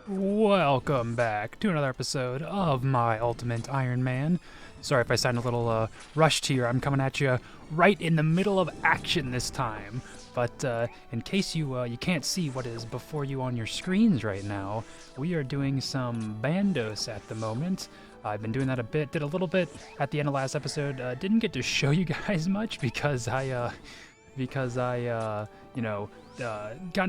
Welcome back to another episode of my Ultimate Iron Man. Sorry if I sound a little rushed here. I'm coming at you right in the middle of action this time. But in case you can't see what is before you on your screens right now, we are doing some Bandos at the moment. I've been doing that a bit. Did a little bit at the end of last episode. Didn't get to show you guys much because I kind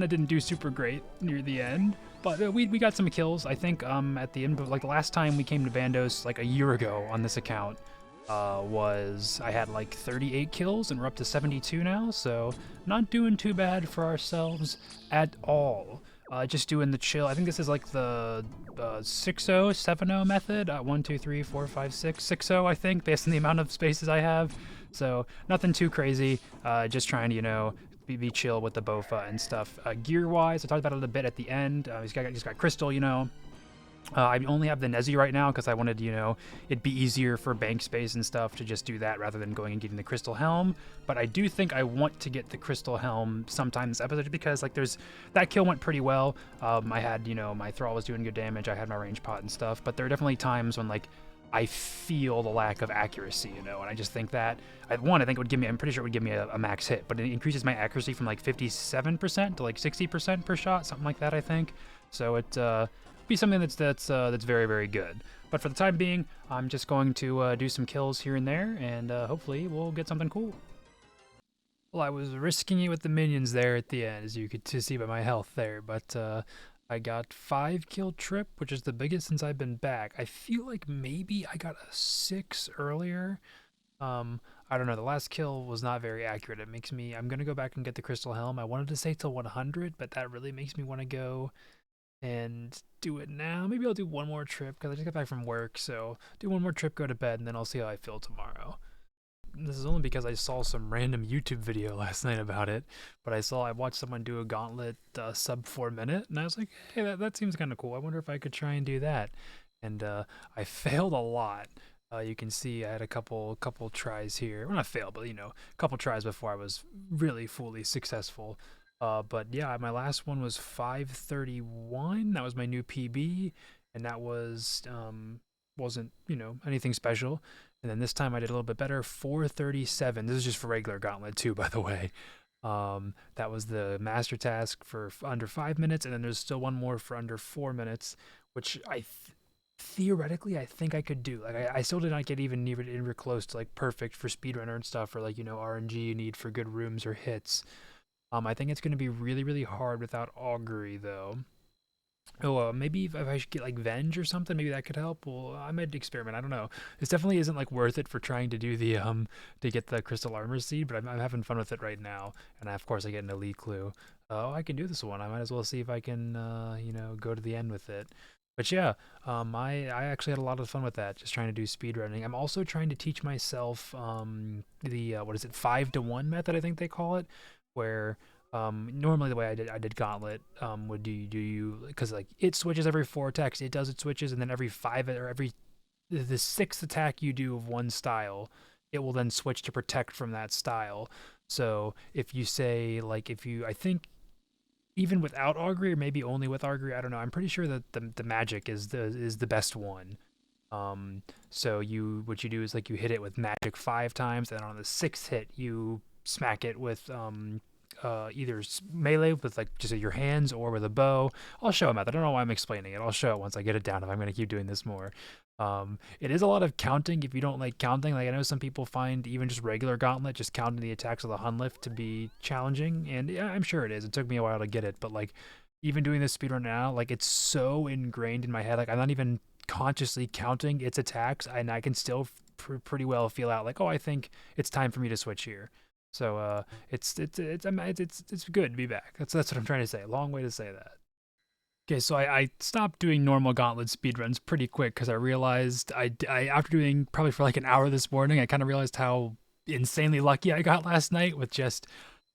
of didn't do super great near the end. But we got some kills. I think at the end of like the last time we came to Bandos like a year ago on this account was I had like 38 kills and we're up to 72 now. So not doing too bad for ourselves at all. Just doing the chill. I think this is like the 6-0, 7-0 method. 1, 2, 3, 4, 5, 6, 6-0, I think, based on the amount of spaces I have. So nothing too crazy. Just trying to, be chill with the Bofa and stuff. Gear-wise, I talked about it a bit at the end. He's got Crystal, I only have the Nezi right now because I wanted, it'd be easier for bank space and stuff to just do that rather than going and getting the Crystal Helm. But I do think I want to get the Crystal Helm sometime this episode because, like, that kill went pretty well. I had, my Thrall was doing good damage. I had my range pot and stuff. But there are definitely times when, like, I feel the lack of accuracy, and I just think that, I think it would give me, I'm pretty sure it would give me a max hit, but it increases my accuracy from like 57% to like 60% per shot, something like that, I think. So it be something that's very, very good. But for the time being, I'm just going to do some kills here and there, and hopefully we'll get something cool. Well, I was risking it with the minions there at the end, as you could see by my health there, but I got 5 kill trip, which is the biggest since I've been back. I feel like maybe I got a 6 earlier. I don't know. The last kill was not very accurate. It makes me, I'm going to go back and get the Crystal Helm. I wanted to say till 100, but that really makes me want to go and do it now. Maybe I'll do one more trip because I just got back from work. So do one more trip, go to bed, and then I'll see how I feel tomorrow. This is only because I saw some random YouTube video last night about it, but I watched someone do a Gauntlet sub 4 minute, and I was like, hey, that seems kind of cool. I wonder if I could try and do that. And I failed a lot. You can see I had a couple tries here. Well, not failed, but a couple tries before I was really fully successful. But yeah, my last one was 5:31. That was my new PB, and that wasn't anything special. And then this time I did a little bit better, 4:37. This is just for regular Gauntlet too, by the way. That was the master task for under 5 minutes, and then there's still one more for under 4 minutes, which theoretically I think I could do. Like I still did not get even anywhere close to like perfect for speedrunner and stuff, or like RNG you need for good rooms or hits. I think it's going to be really, really hard without augury though. Oh, maybe if I should get like Venge or something, maybe that could help. Well, I might experiment. I don't know. This definitely isn't like worth it for trying to do the to get the crystal armor seed, but I'm having fun with it right now. And of course I get an elite clue. Oh, I can do this one. I might as well see if I can go to the end with it. But yeah, I actually had a lot of fun with that, just trying to do speedrunning. I'm also trying to teach myself the what is it, 5-to-1 method, I think they call it, where normally the way I did Gauntlet would do you because like it switches every 4 attacks, it switches, and then every 5 or every the 6th attack you do of one style, it will then switch to protect from that style. So if you say like I think even without augury or maybe only with augury, I don't know. I'm pretty sure that the magic is the best one. So what you do is like you hit it with magic 5 times, and on the 6th hit you smack it with either melee with like just your hands or with a bow. I'll show him out. I don't know why I'm explaining it. I'll show it once I get it down if I'm going to keep doing this more. It is a lot of counting if you don't like counting. Like I know some people find even just regular Gauntlet, just counting the attacks of the Hunlift to be challenging, and yeah, I'm sure it is. It took me a while to get it, but like even doing this speedrun now, like it's so ingrained in my head. Like I'm not even consciously counting its attacks, and I can still pretty well feel out like, oh, I think it's time for me to switch here. So it's good to be back. That's what I'm trying to say. A long way to say that. Okay, so I stopped doing normal Gauntlet speedruns pretty quick because I realized I after doing probably for like an hour this morning, I kind of realized how insanely lucky I got last night with just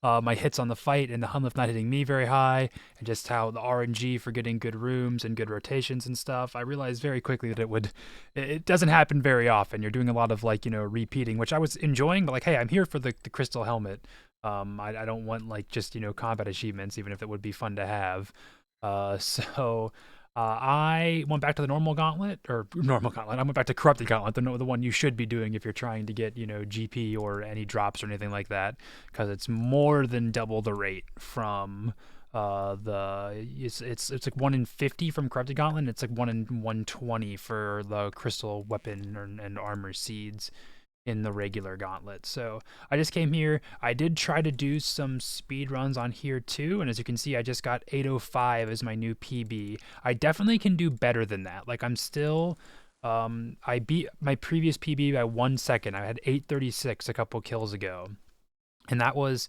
my hits on the fight and the Hunlift not hitting me very high, and just how the RNG for getting good rooms and good rotations and stuff. I realized very quickly that it doesn't happen very often. You're doing a lot of like repeating, which I was enjoying, but like, hey, I'm here for the crystal helmet. I don't want like just combat achievements, even if it would be fun to have. So I went back to the normal gauntlet, or normal gauntlet. I went back to corrupted gauntlet, the one you should be doing if you're trying to get, GP or any drops or anything like that, because it's more than double the rate from it's like 1 in 50 from corrupted gauntlet. And it's like 1 in 120 for the crystal weapon and armor seeds in the regular gauntlet. So I just came here. I did try to do some speed runs on here too, and as you can see, I just got 8:05 as my new PB. I definitely can do better than that. Like, I'm still I beat my previous PB by 1 second. I had 8:36 a couple kills ago, and that was,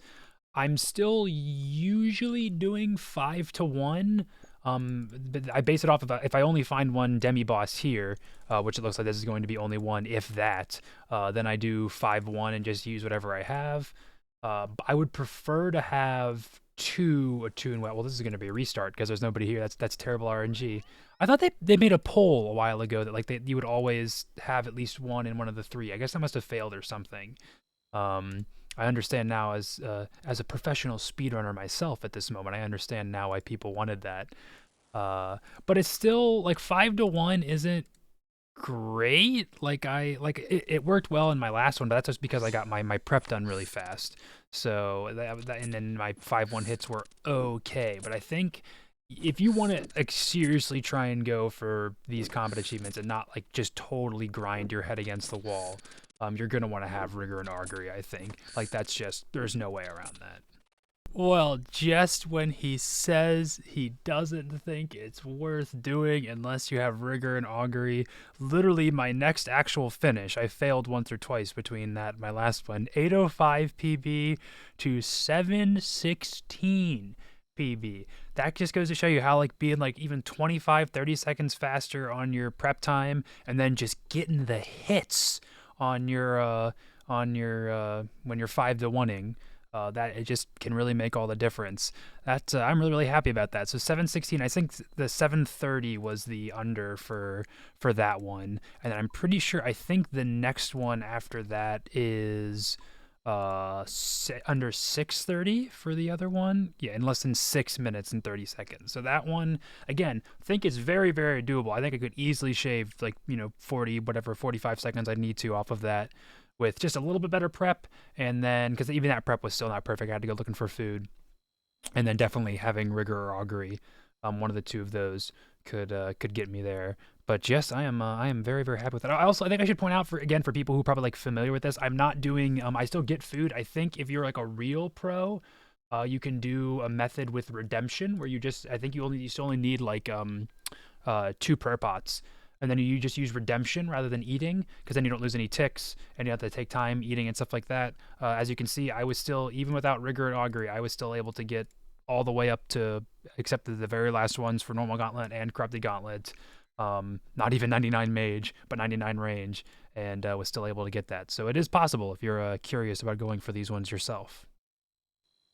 I'm still usually doing 5 to 1. But I base it off of if I only find one demi boss here, which it looks like this is going to be only one, if that, then I do 5-1 and just use whatever I have. I would prefer to have a 2 and well, this is going to be a restart because there's nobody here. That's terrible RNG. I thought they made a poll a while ago that like you would always have at least one in one of the three. I guess that must have failed or something. I understand now as a professional speedrunner myself at this moment, I understand now why people wanted that. But it's still like 5 to 1 isn't great. Like it worked well in my last one, but that's just because I got my prep done really fast. So and then my 5-1 hits were okay. But I think if you want to like seriously try and go for these combat achievements and not like just totally grind your head against the wall, you're gonna want to have rigor and augury. I think like that's just, there's no way around that. Well, just when he says he doesn't think it's worth doing unless you have rigor and augury, literally my next actual finish, I failed once or twice between that and my last one, 8:05 PB to 7:16 PB. That just goes to show you how like being like even 25-30 seconds faster on your prep time and then just getting the hits on your when you're 5 to 1ing, that it just can really make all the difference. That I'm really happy about that. So 7:16, I think the 7:30 was the under for that one, and then I'm pretty sure I think the next one after that is under 6:30 for the other one. Yeah, in less than 6 minutes and 30 seconds. So that one, again, I think is very, very doable. I think I could easily shave like 45 seconds I need to off of that with just a little bit better prep, and then because even that prep was still not perfect, I had to go looking for food, and then definitely having rigor or augury, one of the two of those could get me there. But yes, I am very, very happy with it. I think I should point out for people who probably like familiar with this, I'm not doing I still get food. I think if you're like a real pro, you can do a method with redemption where I think you still only need like 2 prayer pots. And then you just use redemption rather than eating, because then you don't lose any ticks and you have to take time eating and stuff like that. As you can see, I was still, even without rigor and augury, I was still able to get all the way up to, except the very last ones for normal gauntlet and corrupted gauntlet. Not even 99 mage, but 99 range, and was still able to get that. So it is possible if you're curious about going for these ones yourself.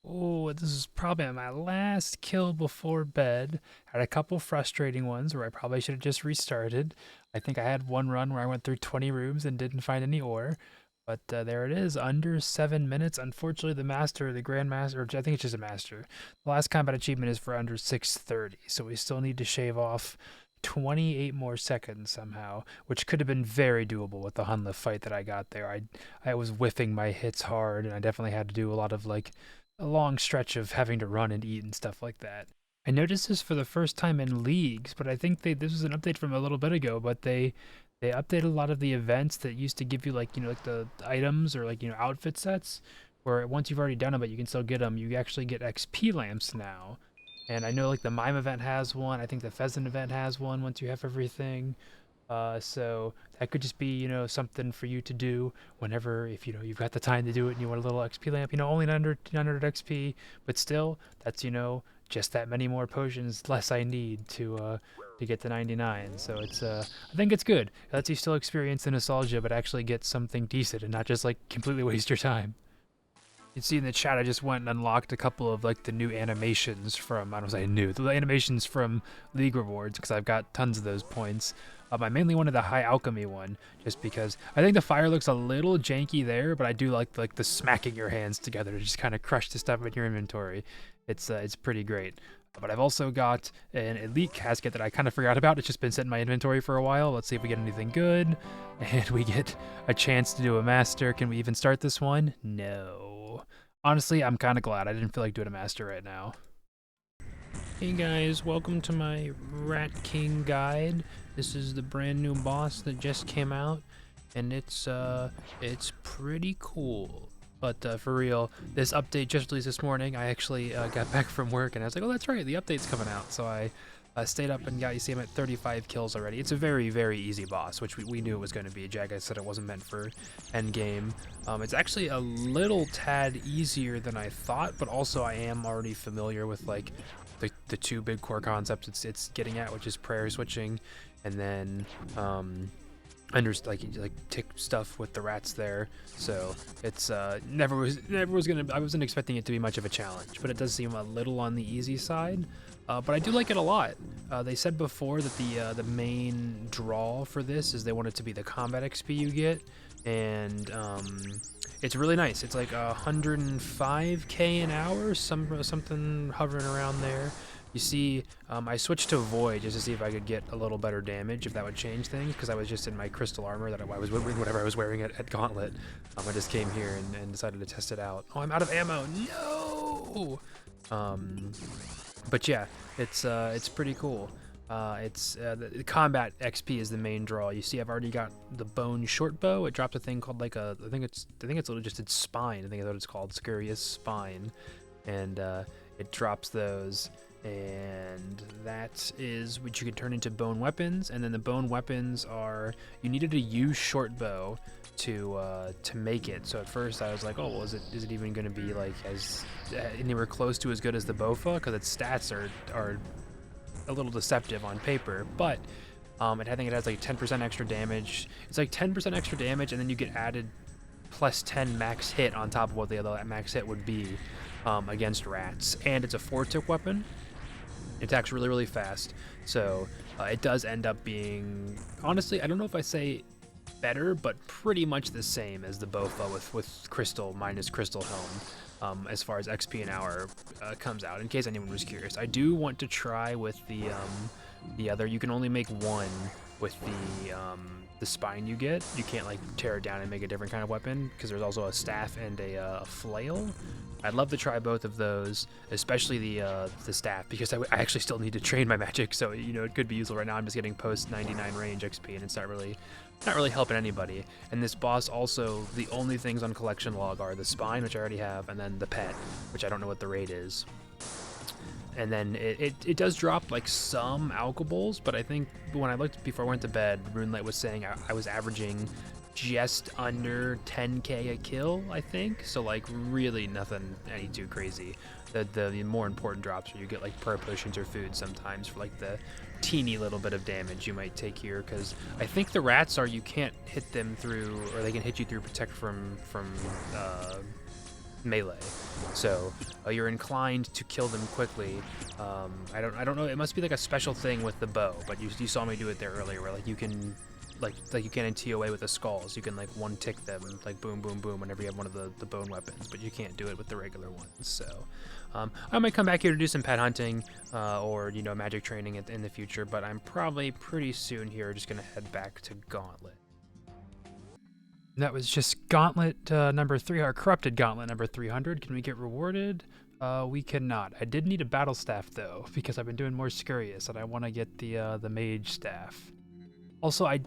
Oh, this is probably my last kill before bed. Had a couple frustrating ones where I probably should have just restarted. I think I had one run where I went through 20 rooms and didn't find any ore. But there it is, under 7 minutes. Unfortunately, the Grandmaster, or I think it's just a master. The last combat achievement is for under 6:30, so we still need to shave off 28 more seconds somehow, which could have been very doable with the Hunlift fight that I got there. I was whiffing my hits hard, and I definitely had to do a lot of like a long stretch of having to run and eat and stuff like that. I noticed this for the first time in leagues, but I think this was an update from a little bit ago, but they updated a lot of the events that used to give you like like the items or like outfit sets, where once you've already done them but you can still get them, you actually get XP lamps now. And I know like the Mime event has one, I think the Pheasant event has one once you have everything. So that could just be, something for you to do whenever, if you've got the time to do it and you want a little XP lamp, only 900 XP, but still, that's, just that many more potions less I need to get to 99. So it's, I think it's good. It lets you still experience the nostalgia, but actually get something decent and not just like completely waste your time. You can see in the chat I just went and unlocked a couple of like the new animations from, I don't say new, the animations from League Rewards, because I've got tons of those points. I mainly wanted the High Alchemy one, just because I think the fire looks a little janky there, but I do like the smacking your hands together to just kind of crush the stuff in your inventory. It's pretty great. But I've also got an elite casket that I kind of forgot about. It's just been sitting in my inventory for a while. Let's see if we get anything good. And we get a chance to do a master. Can we even start this one? No. Honestly, I'm kind of glad. I didn't feel like doing a master right now. Hey guys, welcome to my Rat King guide. This is the brand new boss that just came out, and it's pretty cool. But for real, this update just released this morning. I actually got back from work and I was like, oh, that's right, the update's coming out. So I stayed up and you see I'm at 35 kills already. It's a very, very easy boss, which we knew it was going to be. Jaga said it wasn't meant for endgame. It's actually a little tad easier than I thought, but also I am already familiar with like the two big core concepts it's getting at, which is prayer switching, and then like tick stuff with the rats there. So it's I wasn't expecting it to be much of a challenge, but it does seem a little on the easy side. But I do like it a lot. They said before that the main draw for this is they want it to be the combat XP you get, and it's really nice. It's like 105k an hour, something hovering around there. You see, I switched to Void just to see if I could get a little better damage, if that would change things, because I was just in my crystal armor that I was wearing, whatever I was wearing at Gauntlet. I just came here and decided to test it out. Oh, I'm out of ammo. No! But yeah, it's pretty cool. The combat XP is the main draw. You see, I've already got the bone short bow. It dropped a thing called like I think it's just its spine. I think that's what it's called, Scurious Spine, and it drops those. And that is what you can turn into bone weapons. And then the bone weapons are, you needed to use short bow to make it. So at first I was like, oh, well, is it even going to be like as anywhere close to as good as the Bofa? Because its stats are a little deceptive on paper, but I think it has like 10% extra damage. It's like 10% extra damage, and then you get added plus 10 max hit on top of what the other max hit would be against rats. And it's a 4-tick weapon. It attacks really, really fast. So it does end up being, honestly, I don't know if I say better, but pretty much the same as the Bofa with Crystal minus Crystal Helm. As far as XP an hour comes out, in case anyone was curious. I do want to try with the other. You can only make one with the spine you get. You can't like tear it down and make a different kind of weapon, because there's also a staff and a flail. I'd love to try both of those, especially the staff, because I actually still need to train my magic, so you know it could be useful. Right now I'm just getting post 99 range XP, and it's not really helping anybody. And this boss also, the only things on collection log are the spine, which I already have, and then the pet, which I don't know what the rate is. And then it does drop like some alcohols, but I think when I looked before I went to bed, Runelight was saying I was averaging just under 10k a kill, I think. So like really nothing any too crazy. The more important drops where you get like prayer potions or food sometimes for like the teeny little bit of damage you might take here, because I think the rats are, you can't hit them through, or they can hit you through protect from melee, so you're inclined to kill them quickly. I don't know, it must be like a special thing with the bow, but you saw me do it there earlier, where like you can like you can in TOA with the skulls, you can like one tick them like boom boom boom whenever you have one of the bone weapons, but you can't do it with the regular ones. So I might come back here to do some pet hunting or you know magic training in the future, but I'm probably pretty soon here just gonna head back to Gauntlet. That was just Gauntlet number 3, or Corrupted Gauntlet number 300. Can we get rewarded? We cannot. I did need a battle staff though, because I've been doing more Scurious, and I want to get the mage staff. Also, I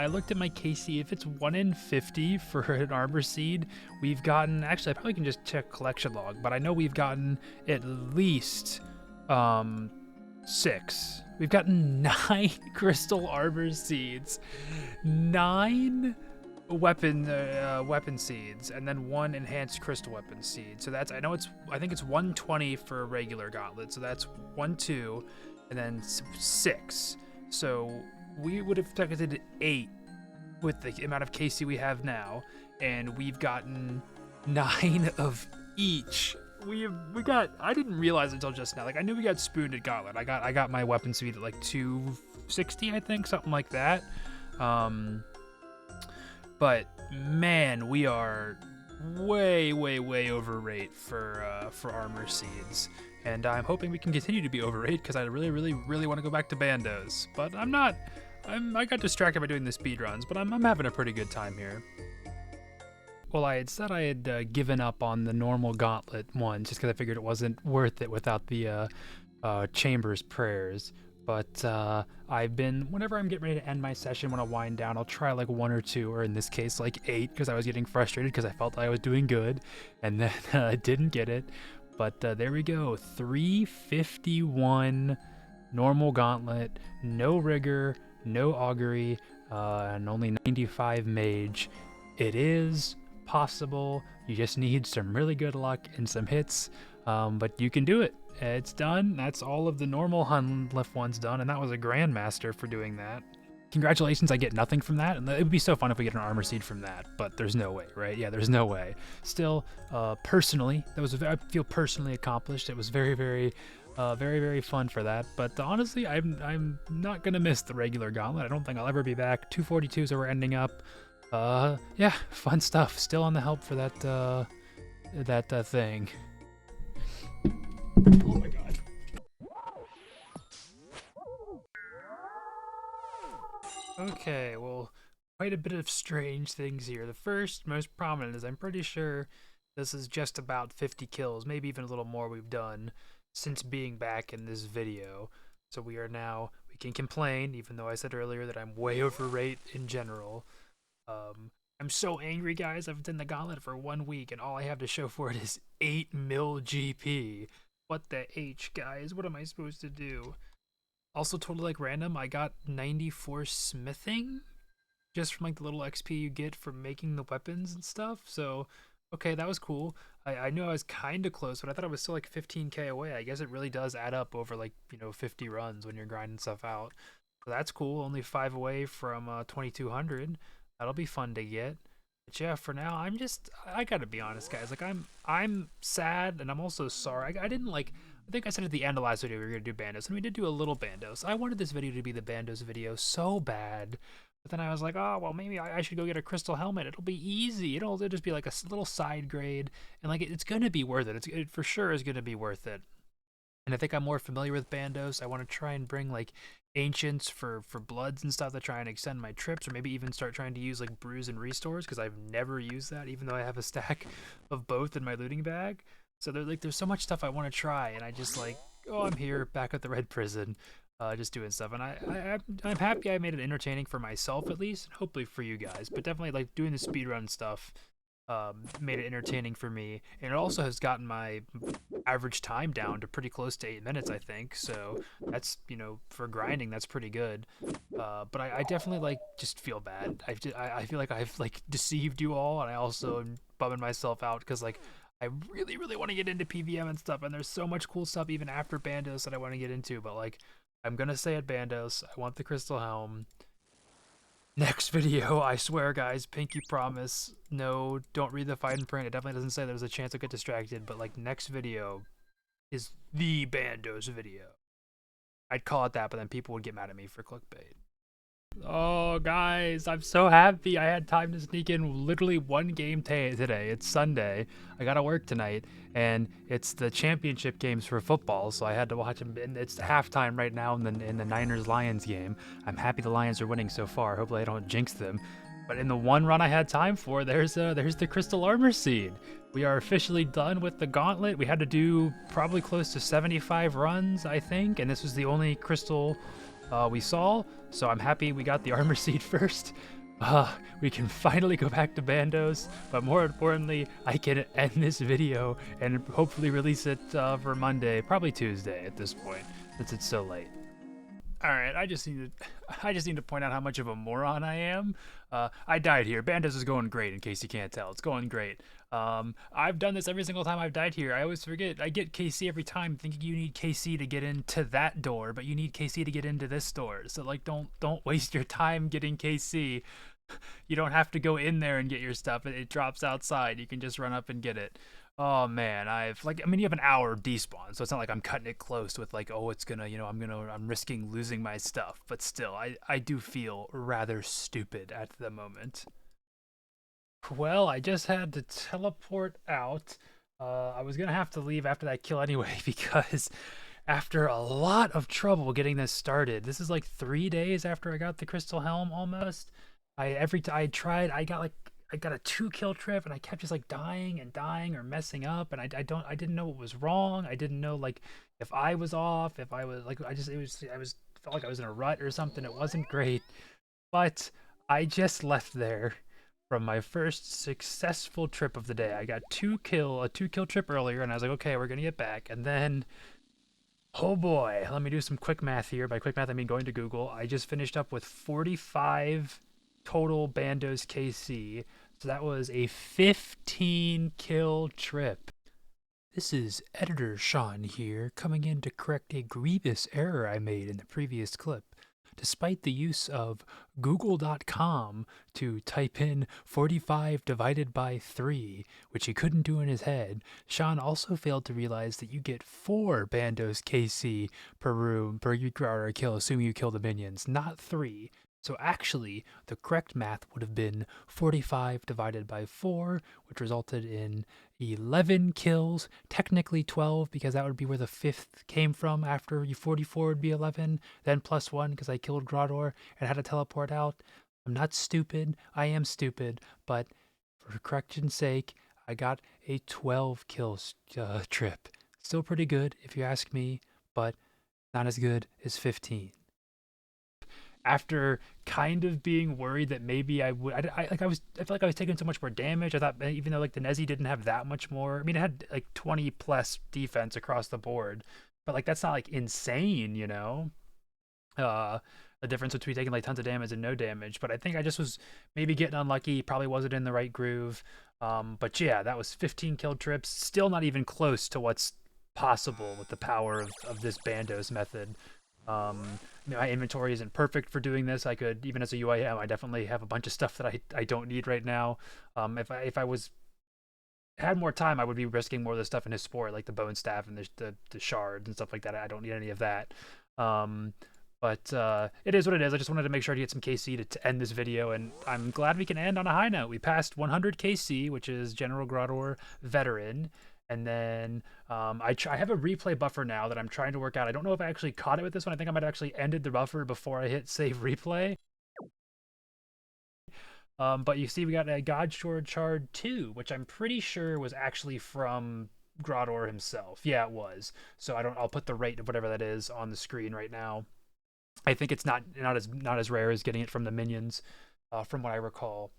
looked at my KC. If it's 1 in 50 for an armor seed, we've gotten, actually I probably can just check collection log, but I know we've gotten at least 6. We've gotten 9 crystal armor seeds, 9 weapon seeds, and then 1 enhanced crystal weapon seed. So that's, I think it's 120 for a regular gauntlet, so that's 1 2 and then 6. So we would have targeted 8 with the amount of KC we have now, and we've gotten 9 of each. We got, I didn't realize until just now, like I knew we got spooned at Gauntlet. I got my weapon speed at like 260, I think, something like that. But man, we are way over rate for armor seeds, and I'm hoping we can continue to be over 8 because I really, really, really want to go back to Bandos. But I'm not. I got distracted by doing the speedruns, but I'm having a pretty good time here. Well, I had said I had given up on the normal Gauntlet one just because I figured it wasn't worth it without the Chamber's prayers. But I've been, whenever I'm getting ready to end my session, when I wind down, I'll try like 1 or 2, or in this case, like 8, because I was getting frustrated because I felt I was doing good, and then I didn't get it. But there we go, 351 normal Gauntlet, no rigor, no augury, and only 95 mage. It is possible. You just need some really good luck and some hits, but you can do it. It's done. That's all of the normal Hunlift ones done, and that was a Grandmaster for doing that. Congratulations, I get nothing from that, and it would be so fun if we get an armor seed from that, but there's no way, right? Yeah, there's no way. Still, personally, I feel personally accomplished. It was very, very, very fun for that, but honestly, I'm not gonna miss the regular Gauntlet. I don't think I'll ever be back. 242s are ending up. Yeah, fun stuff. Still on the help for that thing. Oh my god. Okay, well, quite a bit of strange things here. The first, most prominent, is I'm pretty sure this is just about 50 kills, maybe even a little more we've done since being back in this video. So we can complain, even though I said earlier that I'm way overrate in general. I'm so angry, guys. I've done the Gauntlet for 1 week, and all I have to show for it is 8 mil GP. What the H, guys? What am I supposed to do? Also, totally like random, I got 94 smithing just from like the little XP you get from making the weapons and stuff. So, okay, that was cool. I knew I was kind of close, but I thought I was still like 15k away. I guess it really does add up over like, 50 runs when you're grinding stuff out. So that's cool. Only 5 away from 2200. That'll be fun to get. But yeah, for now, I gotta be honest, guys. Like, I'm sad, and I'm also sorry. I didn't like. I think I said at the end of the last video we were gonna do Bandos, and we did do a little Bandos. I wanted this video to be the Bandos video so bad, but then I was like, oh well, maybe I should go get a crystal helmet. It'll be easy. It'll just be like a little side grade, and like it's gonna be worth it. It for sure is gonna be worth it. And I think I'm more familiar with Bandos. I want to try and bring like ancients for bloods and stuff to try and extend my trips, or maybe even start trying to use like brews and restores, because I've never used that, even though I have a stack of both in my looting bag. So there's so much stuff I want to try, and I just like, oh, I'm here back at the Red Prison, just doing stuff, and I'm happy I made it entertaining for myself at least, and hopefully for you guys. But definitely like doing the speedrun stuff made it entertaining for me, and it also has gotten my average time down to pretty close to 8 minutes, I think. So that's, for grinding, that's pretty good. But I definitely like just feel bad. I feel like I've like deceived you all, and I also am bumming myself out because like I really, really want to get into PVM and stuff, and there's so much cool stuff even after Bandos that I want to get into. But like, I'm gonna say at Bandos, I want the Crystal Helm. Next video, I swear, guys, pinky promise. No, don't read the fine print. It definitely doesn't say there's a chance I'll get distracted, but like, next video is the Bandos video. I'd call it that, but then people would get mad at me for clickbait. Oh, guys, I'm so happy I had time to sneak in literally 1 game today. It's Sunday. I gotta work tonight, and it's the championship games for football, so I had to watch them. And it's halftime right now in the Niners-Lions game. I'm happy the Lions are winning so far. Hopefully I don't jinx them. But in the 1 run I had time for, there's the Crystal Armor Seed. We are officially done with the Gauntlet. We had to do probably close to 75 runs, I think, and this was the only Crystal we saw, so I'm happy we got the armor seed first. We can finally go back to Bandos, but more importantly, I can end this video and hopefully release it for Monday, probably Tuesday at this point, since it's so late. All right, I just need to point out how much of a moron I am. I died here. Bandos is going great, in case you can't tell. It's going great. I've done this every single time I've died here. I always forget. I get KC every time, thinking you need KC to get into that door, but you need KC to get into this door. So like, don't waste your time getting KC. You don't have to go in there and get your stuff. It drops outside. You can just run up and get it. Oh man, you have an hour despawn, so it's not like I'm cutting it close with like, oh, it's gonna, I'm risking losing my stuff, but still, I do feel rather stupid at the moment. Well, I just had to teleport out. I was gonna have to leave after that kill anyway because after a lot of trouble getting this started, this is like 3 days after I got the Crystal Helm almost. I tried, I got a 2 kill trip and I kept just like dying and dying or messing up, and I didn't know what was wrong. I didn't know like if I was off, if I was like I was felt like I was in a rut or something. It wasn't great, but I just left there from my first successful trip of the day. I got a 2 kill trip earlier, and I was like, okay, we're gonna get back. And then, oh boy, let me do some quick math here. By quick math, I mean going to Google. I just finished up with 45 total Bandos KC. So that was a 15 kill trip. This is Editor Sean here, coming in to correct a grievous error I made in the previous clip. Despite the use of google.com to type in 45 divided by 3, which he couldn't do in his head, Sean also failed to realize that you get 4 Bandos KC per room per or kill, assuming you kill the minions, not 3. So actually, the correct math would have been 45 divided by 4, which resulted in 11 kills, technically 12 because that would be where the 5th came from. After 44 would be 11, then plus 1 because I killed Grador and had to teleport out. I'm not stupid, I am stupid, but for correction's sake, I got a 12 kills trip. Still pretty good if you ask me, but not as good as 15. After kind of being worried that maybe I would, I felt like I was taking so much more damage. I thought even though like the Nezi didn't have that much more, I mean it had like 20 plus defense across the board, but like that's not like insane, you know. The difference between taking like tons of damage and no damage. But I think I just was maybe getting unlucky. Probably wasn't in the right groove. But yeah, that was 15 kill trips. Still not even close to what's possible with the power of this Bandos method. My inventory isn't perfect for doing this. I could, even as a UIM, I definitely have a bunch of stuff that I don't need right now. If I was had more time, I would be risking more of the stuff in his sport, like the bone staff and the shards and stuff like that. I don't need any of that. But it is what it is. I just wanted to make sure to get some KC to end this video, and I'm glad we can end on a high note. We passed 100 KC, which is General Grador Veteran. And then I have a replay buffer now that I'm trying to work out. I don't know if I actually caught it with this one. I think I might have actually ended the buffer before I hit save replay. But you see we got a God Shard 2, which I'm pretty sure was actually from Grador himself. Yeah, it was. So I'll put the rate of whatever that is on the screen right now. I think it's not as rare as getting it from the minions, from what I recall.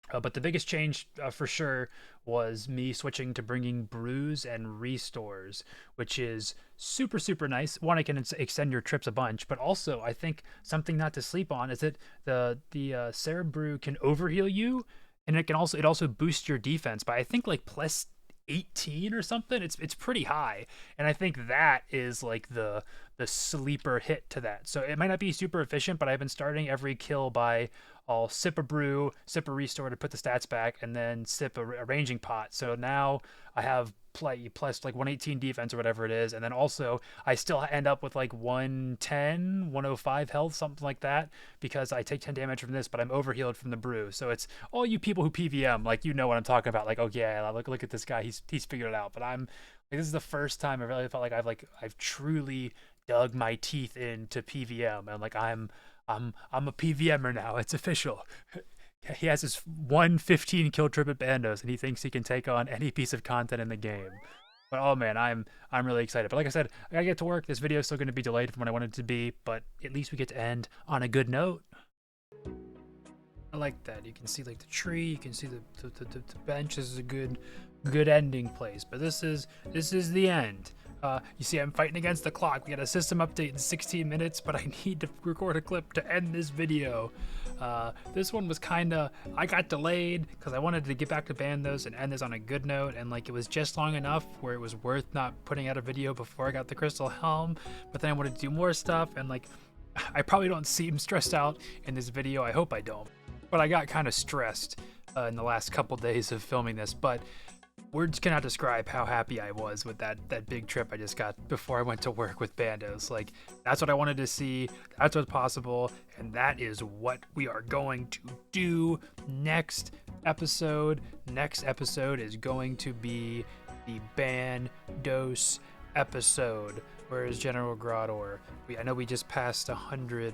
But the biggest change for sure was me switching to bringing brews and restores, which is super, super nice. One, I can extend your trips a bunch, but also I think something not to sleep on is that the Cerebrew brew can overheal you, and it also boosts your defense by I think like plus 18 or something. It's pretty high, and I think that is like the sleeper hit to that. So it might not be super efficient, but I've been starting every kill by I'll sip a brew, sip a restore to put the stats back, and then sip a ranging pot. So now I have plus like 118 defense or whatever it is, and then also I still end up with like 110 105 health, something like that, because I take 10 damage from this, but I'm overhealed from the brew. So it's all you people who PVM, like, you know what I'm talking about, like, oh yeah, look at this guy, he's figured it out. But I'm like, this is the first time I really felt like I've truly dug my teeth into PVM, and like I'm a PVMer now. It's official. He has his 115 kill trip at Bandos, and he thinks he can take on any piece of content in the game. But oh man, I'm really excited. But like I said, I gotta get to work. This video is still going to be delayed from what I wanted it to be, but at least we get to end on a good note. I like that. You can see like the tree. You can see the bench. This is a good ending place. But this is the end. You see, I'm fighting against the clock. We got a system update in 16 minutes, but I need to record a clip to end this video. This one was I got delayed because I wanted to get back to Bandos and end this on a good note, and like it was just long enough where it was worth not putting out a video before I got the Crystal Helm. But then I wanted to do more stuff, and like I probably don't seem stressed out in this video. I hope I don't. But I got kind of stressed in the last couple days of filming this, but words cannot describe how happy I was with that big trip I just got before I went to work with Bandos. Like, that's what I wanted to see, that's what's possible, and that is what we are going to do next episode. Next episode is going to be the Bandos episode. Whereas General Grador, I know we just passed 100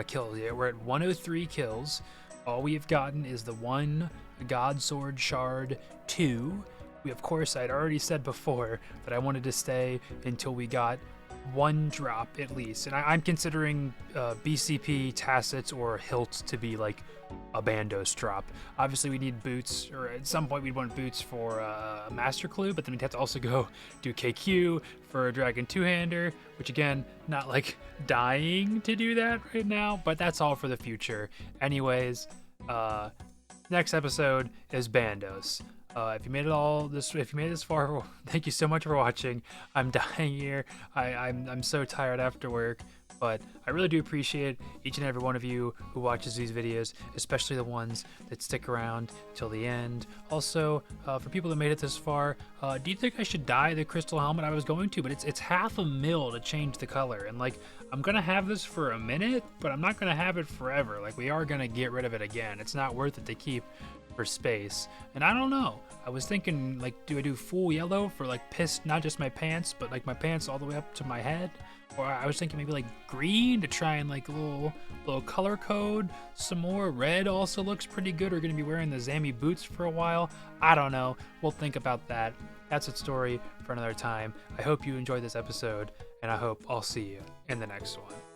kills. Yeah, we're at 103 kills. All we have gotten is the one God Sword Shard 2. We, of course, I'd already said before that I wanted to stay until we got one drop at least, and I'm considering BCP, Tacits, or Hilt to be like a Bandos drop. Obviously we need boots, or at some point we'd want boots for a Master Clue, but then we'd have to also go do KQ for a Dragon Two-Hander, which again, not like dying to do that right now, but that's all for the future. Anyways, next episode is Bandos. If you made it this far, thank you so much for watching. I'm dying here. I'm so tired after work, but I really do appreciate each and every one of you who watches these videos, especially the ones that stick around till the end. Also, for people that made it this far, do you think I should dye the crystal helmet? I was going to, but it's $500,000 to change the color, and like I'm gonna have this for a minute, but I'm not gonna have it forever. Like we are gonna get rid of it again. It's not worth it to keep for space. And I don't know, I was thinking, like, do I do full yellow for like not just my pants, but like my pants all the way up to my head? Or I was thinking maybe like green to try and like a little color code some more. Red also looks pretty good. We're gonna be wearing the Zammy boots for a while. I don't know, we'll think about that. That's a story for another time. I hope you enjoyed this episode, and I hope I'll see you in the next one.